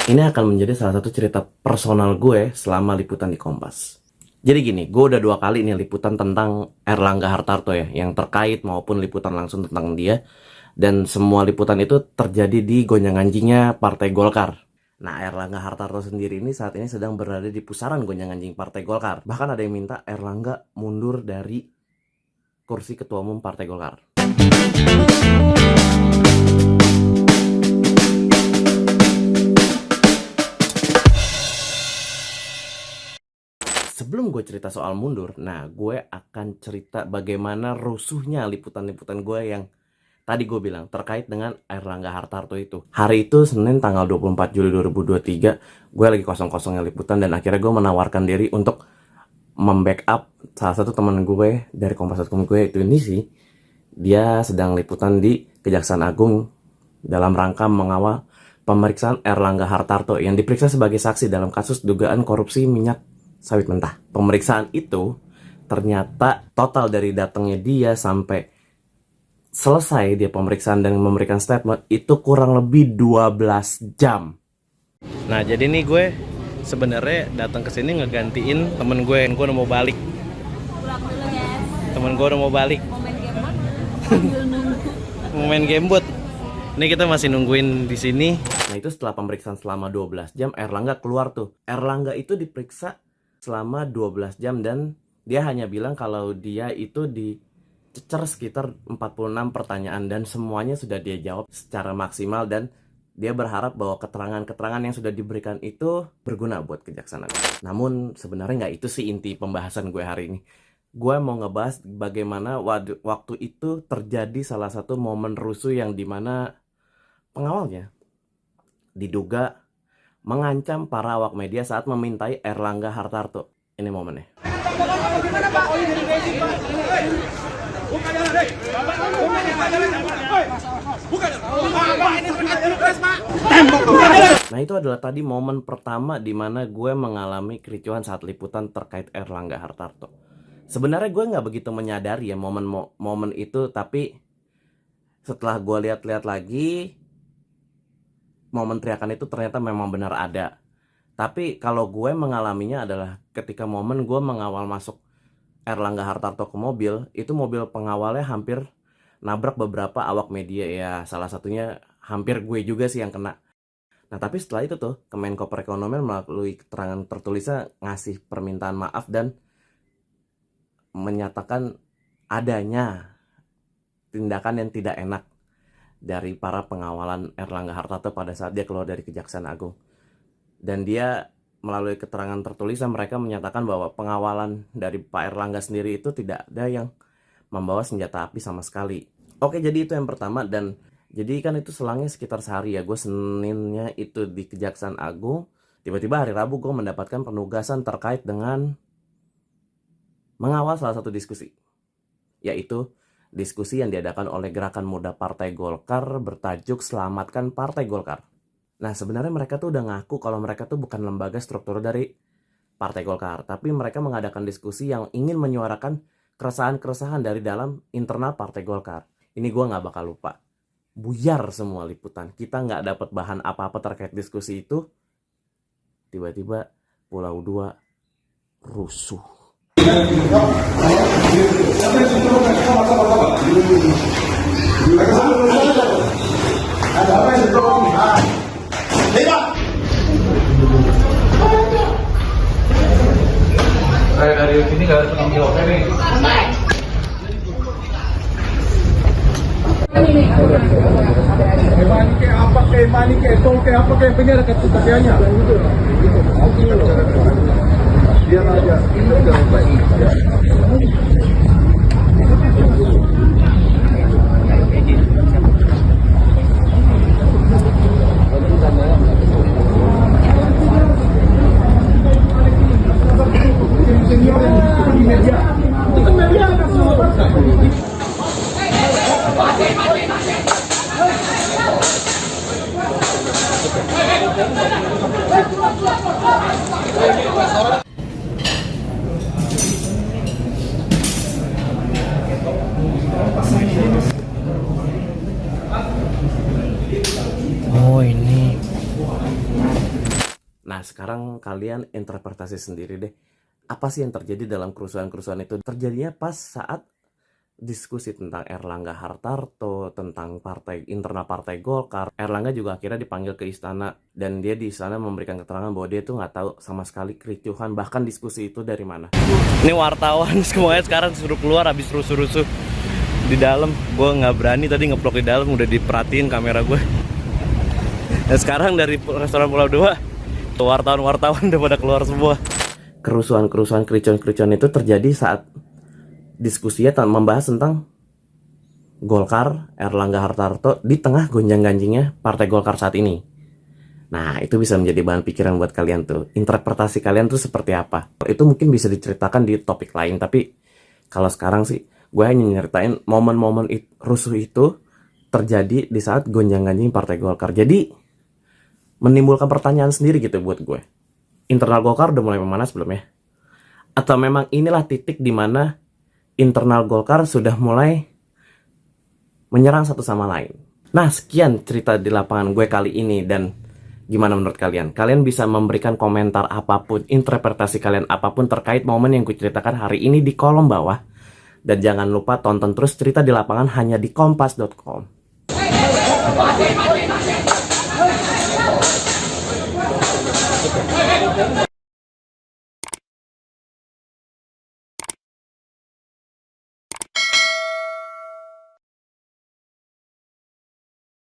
Ini akan menjadi salah satu cerita personal gue selama liputan di Kompas. Jadi gini, gue udah 2 kali nih liputan tentang Erlangga Hartarto ya, yang terkait maupun liputan langsung tentang dia. Dan semua liputan itu terjadi di gonjang-ganjingnya Partai Golkar. Nah, Erlangga Hartarto sendiri ini saat ini sedang berada di pusaran gonjang-ganjing Partai Golkar. Bahkan ada yang minta Erlangga mundur dari kursi Ketua Umum Partai Golkar. Sebelum gue cerita soal mundur, nah gue akan cerita bagaimana rusuhnya liputan-liputan gue yang tadi gue bilang terkait dengan Erlangga Hartarto itu. Hari itu Senin tanggal 24 Juli 2023, gue lagi kosong-kosongnya liputan dan akhirnya gue menawarkan diri untuk membackup salah satu teman gue dari Kompas.com gue itu ini sih. Dia sedang liputan di Kejaksaan Agung dalam rangka mengawal pemeriksaan Erlangga Hartarto yang diperiksa sebagai saksi dalam kasus dugaan korupsi minyak sawit mentah. Pemeriksaan itu ternyata total dari datangnya dia sampai selesai dia pemeriksaan dan memberikan statement itu kurang lebih 12 jam. Nah, jadi nih gue sebenarnya datang ke sini ngegantiin temen gue yang gue udah mau balik. Pulang dulu ya. Temen gue udah mau balik. Mau main game sambil nunggu. Mau main gamebot. Ini kita masih nungguin di sini. Nah, itu setelah pemeriksaan selama 12 jam Erlangga keluar tuh. Erlangga itu diperiksa selama 12 jam dan dia hanya bilang kalau dia itu dicecer sekitar 46 pertanyaan dan semuanya sudah dia jawab secara maksimal dan dia berharap bahwa keterangan-keterangan yang sudah diberikan itu berguna buat Kejaksaan Agung. Namun sebenarnya nggak itu sih inti pembahasan gue hari ini. Gue mau ngebahas bagaimana waktu itu terjadi salah satu momen rusuh yang dimana pengawalnya diduga mengancam para awak media saat memintai Erlangga Hartarto. Ini momennya. Nah, itu adalah tadi momen pertama di mana gue mengalami kericuhan saat liputan terkait Erlangga Hartarto. Sebenarnya gue nggak begitu menyadari ya momen itu, tapi setelah gue lihat-lihat lagi, momen teriakan itu ternyata memang benar ada. Tapi kalau gue mengalaminya adalah ketika momen gue mengawal masuk Erlangga Hartarto ke mobil, itu mobil pengawalnya hampir nabrak beberapa awak media ya, salah satunya hampir gue juga sih yang kena. Nah, tapi setelah itu tuh Kemenko Perekonomian melalui keterangan tertulisnya ngasih permintaan maaf dan menyatakan adanya tindakan yang tidak enak dari para pengawalan Erlangga Hartarto pada saat dia keluar dari Kejaksaan Agung. Dan dia melalui keterangan tertulisnya mereka menyatakan bahwa pengawalan dari Pak Erlangga sendiri itu tidak ada yang membawa senjata api sama sekali. Oke, jadi itu yang pertama. Dan jadi kan itu selangnya sekitar sehari ya. Gue Seninnya itu di Kejaksaan Agung. Tiba-tiba hari Rabu gue mendapatkan penugasan terkait dengan mengawal salah satu diskusi, yaitu diskusi yang diadakan oleh Gerakan Muda Partai Golkar bertajuk Selamatkan Partai Golkar. Nah, sebenarnya mereka tuh udah ngaku kalau mereka tuh bukan lembaga struktur dari Partai Golkar, tapi mereka mengadakan diskusi yang ingin menyuarakan keresahan-keresahan dari dalam internal Partai Golkar. Ini gue nggak bakal lupa. Buyar semua liputan. Kita nggak dapat bahan apa-apa terkait diskusi itu. Tiba-tiba Pulau 2 rusuh. Kayak dari sini nggak ada penanggung jawabnya nih. Kayak mani kayak tol kayak apa kayak penjara kasihannya. Biar aja. Ini udah baik. Nah, sekarang kalian interpretasi sendiri deh. Apa sih yang terjadi dalam kerusuhan-kerusuhan itu? Terjadinya pas saat diskusi tentang Erlangga Hartarto, tentang internal partai Golkar. Erlangga juga akhirnya dipanggil ke istana, dan dia di sana memberikan keterangan bahwa dia tuh nggak tahu sama sekali kericuhan, bahkan diskusi itu dari mana. Ini wartawan semuanya sekarang suruh keluar habis rusuh-rusuh di dalam. Gue nggak berani tadi ngeplok di dalam, udah diperhatiin kamera gue. Dan sekarang dari restoran Pulau 2, wartawan-wartawan udah pada keluar semua. Kerusuhan-kerusuhan, kericuhan-kericuhan itu terjadi saat diskusinya membahas tentang Golkar, Erlangga Hartarto di tengah gonjang-ganjingnya partai Golkar saat ini. Nah, itu bisa menjadi bahan pikiran buat kalian tuh. Interpretasi kalian tuh seperti apa? Itu mungkin bisa diceritakan di topik lain, tapi kalau sekarang sih gue hanya nyeritain momen-momen rusuh itu terjadi di saat gonjang-ganjing partai Golkar. Jadi menimbulkan pertanyaan sendiri gitu buat gue. Internal Golkar udah mulai memanas belum ya? Atau memang inilah titik di mana internal Golkar sudah mulai menyerang satu sama lain. Nah, sekian cerita di lapangan gue kali ini, dan gimana menurut kalian? Kalian bisa memberikan komentar apapun, interpretasi kalian apapun terkait momen yang gue ceritakan hari ini di kolom bawah. Dan jangan lupa tonton terus cerita di lapangan hanya di kompas.com.